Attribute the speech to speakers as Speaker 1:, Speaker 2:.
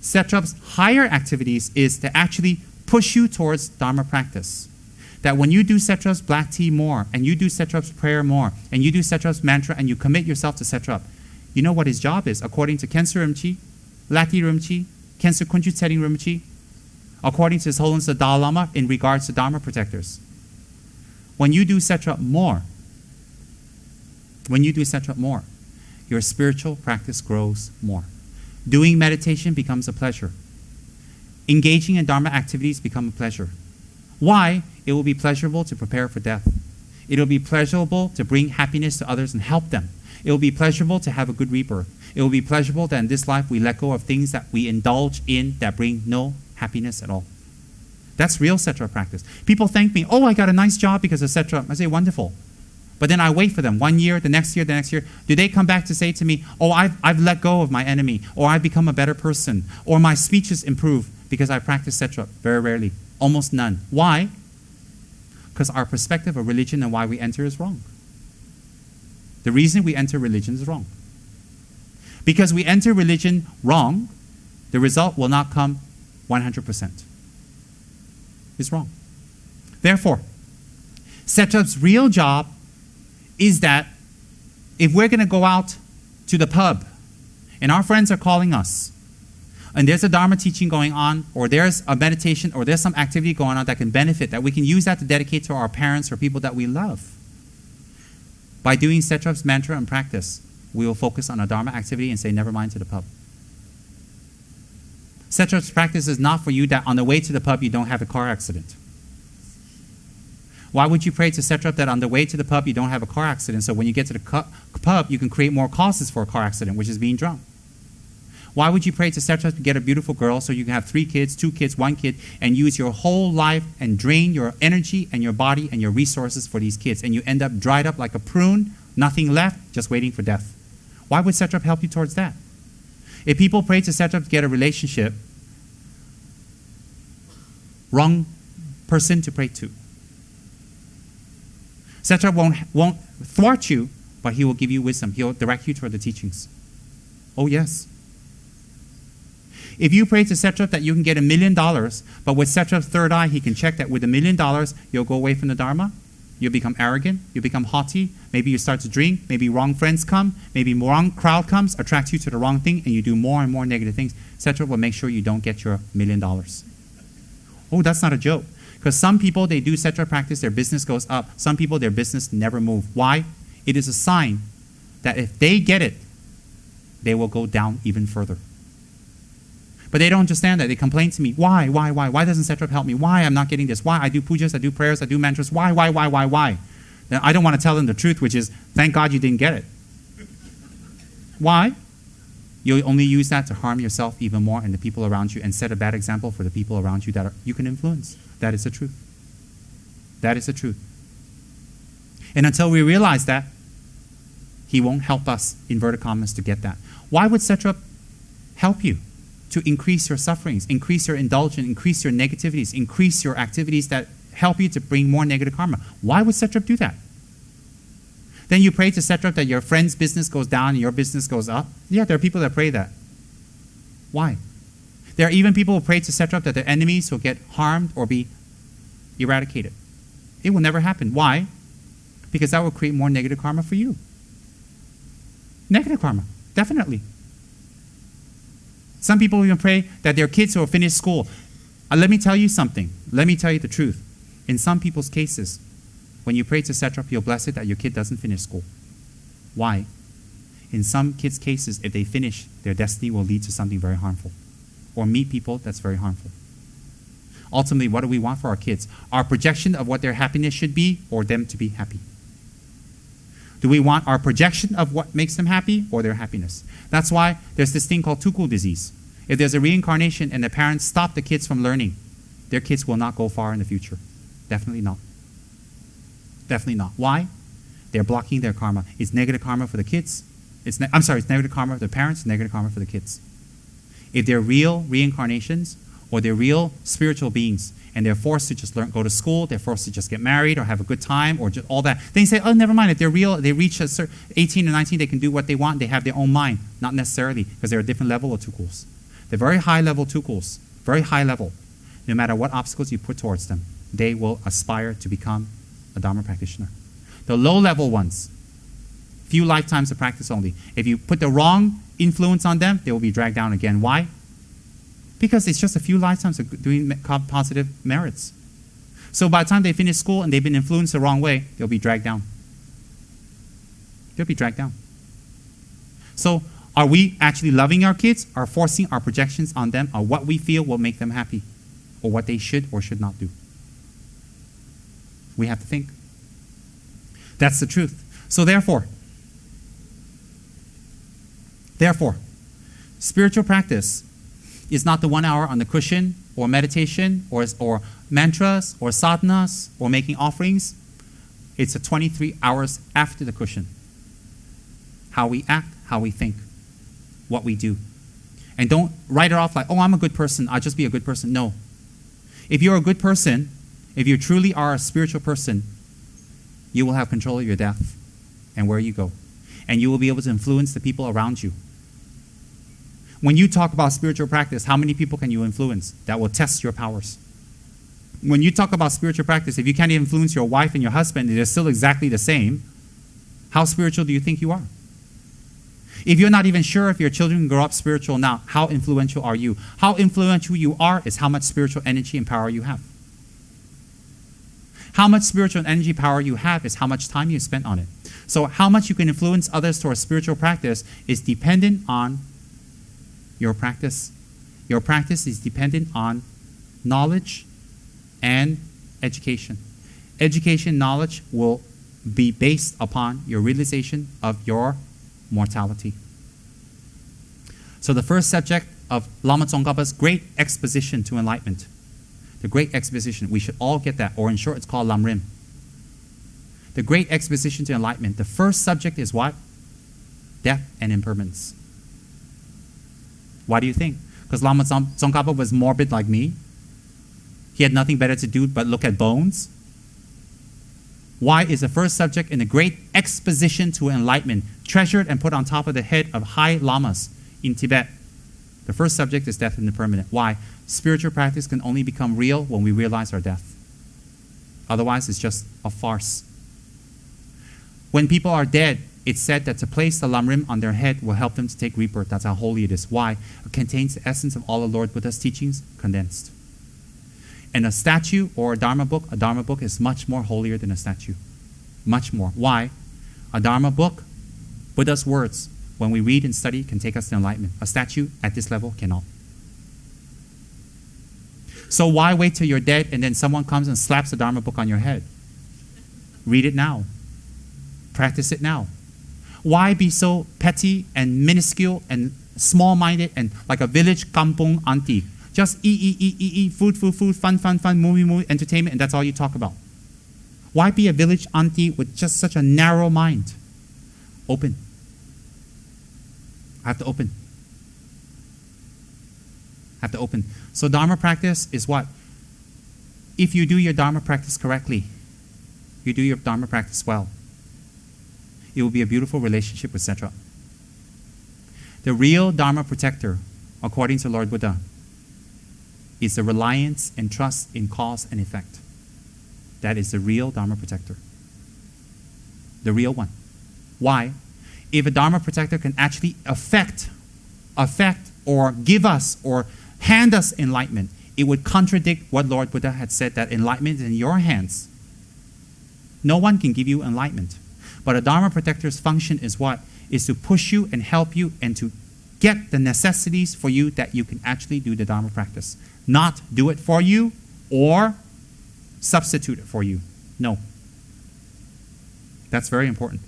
Speaker 1: Satrap's higher activities is to actually push you towards Dharma practice. That when you do Satrap's black tea more, and you do Satrap's prayer more, and you do Satrap's mantra, and you commit yourself to Satrap, you know what his job is, according to Khensa Rinpoche, Lati Rinpoche, Khensa Kunchu Tsering Rinpoche, according to His Holiness the Dalai Lama in regards to Dharma protectors. When you do Satrap more, your spiritual practice grows more. Doing meditation becomes a pleasure. Engaging in Dharma activities becomes a pleasure. Why? It will be pleasurable to prepare for death. It will be pleasurable to bring happiness to others and help them. It will be pleasurable to have a good rebirth. It will be pleasurable that in this life we let go of things that we indulge in that bring no happiness at all. That's real Satrap practice. People thank me, oh, I got a nice job because of Satrap. I say, wonderful. But then I wait for them 1 year, the next year, the next year. Do they come back to say to me, oh, I've let go of my enemy, or I've become a better person, or my speech has improved because I practice Satrap? Very rarely. Almost none. Why? Because our perspective of religion and why we enter is wrong. The reason we enter religion is wrong. Because we enter religion wrong, the result will not come 100%. It's wrong. Therefore, Satrap's real job is that if we're going to go out to the pub and our friends are calling us and there's a Dharma teaching going on, or there's a meditation, or there's some activity going on that can benefit, that we can use that to dedicate to our parents or people that we love. By doing Satrap's mantra and practice, we will focus on a Dharma activity and say, never mind to the pub. Satrap's practice is not for you that on the way to the pub you don't have a car accident. Why would you pray to Satrap that on the way to the pub you don't have a car accident, so when you get to the pub you can create more causes for a car accident, which is being drunk? Why would you pray to Satrap to get a beautiful girl so you can have 3 kids, 2 kids, 1 kid, and use your whole life and drain your energy and your body and your resources for these kids, and you end up dried up like a prune, nothing left, just waiting for death? Why would Satrap help you towards that? If people pray to Satrap to get a relationship, wrong person to pray to. Satrap won't thwart you, but he will give you wisdom. He'll direct you toward the teachings. Oh yes. If you pray to Satrap that you can get $1 million, but with Satrap's third eye, he can check that with $1 million, you'll go away from the Dharma, you'll become arrogant, you'll become haughty, maybe you start to drink, maybe wrong friends come, maybe wrong crowd comes, attracts you to the wrong thing, and you do more and more negative things. Satrap will make sure you don't get your $1 million. Oh, that's not a joke. Because some people, they do Satrap practice, their business goes up. Some people, their business never moves. Why? It is a sign that if they get it, they will go down even further. But they don't understand that. They complain to me. Why? Why doesn't Satrap help me? Why I'm not getting this? Why? I do pujas, I do prayers, I do mantras. Why? Then I don't want to tell them the truth, which is, thank God you didn't get it. Why? You'll only use that to harm yourself even more and the people around you, and set a bad example for the people around you that you can influence. That is the truth. That is the truth. And until we realize that, he won't help us, inverted commas, to get that. Why would Satrap help you? To increase your sufferings, increase your indulgence, increase your negativities, increase your activities that help you to bring more negative karma. Why would Satrap do that? Then you pray to Satrap that your friend's business goes down and your business goes up. Yeah, there are people that pray that. Why? There are even people who pray to Satrap that their enemies will get harmed or be eradicated. It will never happen. Why? Because that will create more negative karma for you. Negative karma, definitely. Some people even pray that their kids will finish school. Let me tell you something. Let me tell you the truth. In some people's cases, when you pray to Satrap, you'll bless it that your kid doesn't finish school. Why? In some kids' cases, if they finish, their destiny will lead to something very harmful, or meet people that's very harmful. Ultimately, what do we want for our kids? Our projection of what their happiness should be, or them to be happy? Do we want our projection of what makes them happy, or their happiness? That's why there's this thing called tukul disease. If there's a reincarnation and the parents stop the kids from learning, their kids will not go far in the future. Definitely not. Definitely not. Why? They're blocking their karma. It's negative karma for the kids. It's negative karma for the parents, negative karma for the kids. If they're real reincarnations, or they're real spiritual beings, and they're forced to just go to school, they're forced to just get married or have a good time or just all that, then you say, oh, never mind. If they're real, they reach a certain 18 or 19, they can do what they want. They have their own mind. Not necessarily, because they're a different level of tukuls. The very high-level tukuls, very high level, no matter what obstacles you put towards them, they will aspire to become a Dharma practitioner. The low-level ones, few lifetimes of practice only. If you put the wrong influence on them, they will be dragged down again. Why? Because it's just a few lifetimes of doing positive merits. So by the time they finish school and they've been influenced the wrong way, they'll be dragged down. They'll be dragged down. So are we actually loving our kids or forcing our projections on them or what we feel will make them happy or what they should or should not do? We have to think. That's the truth. So therefore, spiritual practice is not the 1 hour on the cushion or meditation or mantras or sadhanas or making offerings. It's the 23 hours after the cushion. How we act, how we think, what we do. And don't write it off like, oh, I'm a good person, I'll just be a good person. No. If you're a good person, if you truly are a spiritual person, you will have control of your death and where you go. And you will be able to influence the people around you. When you talk about spiritual practice, how many people can you influence? That will test your powers. When you talk about spiritual practice, if you can't influence your wife and your husband, and they're still exactly the same, how spiritual do you think you are? If you're not even sure if your children can grow up spiritual now, how influential are you? How influential you are is how much spiritual energy and power you have. How much spiritual energy power you have is how much time you spent on it. So how much you can influence others towards spiritual practice is dependent on your practice. Your practice is dependent on knowledge and education. Education, knowledge will be based upon your realization of your mortality. So the first subject of Lama Tsongkhapa's great exposition to enlightenment, the great exposition, we should all get that, or in short it's called Lamrim. The great exposition to enlightenment, the first subject is what? Death and impermanence. Why do you think? Because Lama Tsongkhapa was morbid like me. He had nothing better to do but look at bones. Why is the first subject in the great exposition to enlightenment treasured and put on top of the head of high lamas in Tibet? The first subject is death and impermanent. Why? Spiritual practice can only become real when we realize our death. Otherwise, it's just a farce. When people are dead, it's said that to place the lamrim on their head will help them to take rebirth. That's how holy it is. Why? It contains the essence of all of Lord Buddha's teachings condensed. And a statue or a Dharma book is much more holier than a statue. Much more. Why? A Dharma book, Buddha's words, when we read and study, can take us to enlightenment. A statue at this level cannot. So why wait till you're dead and then someone comes and slaps a Dharma book on your head? Read it now. Practice it now. Why be so petty and minuscule and small-minded and like a village kampung auntie? Just eat, food, fun, movie, entertainment, and that's all you talk about. Why be a village auntie with just such a narrow mind? Open. I have to open. I have to open. So Dharma practice is what? If you do your Dharma practice correctly, you do your Dharma practice well, it will be a beautiful relationship with Setra. The real Dharma protector, according to Lord Buddha, is the reliance and trust in cause and effect. That is the real Dharma protector. The real one. Why? If a Dharma protector can actually affect or give us or hand us enlightenment, it would contradict what Lord Buddha had said, that enlightenment is in your hands. No one can give you enlightenment. But a Dharma protector's function is what? Is to push you and help you and to get the necessities for you that you can actually do the Dharma practice. Not do it for you or substitute it for you. No. That's very important.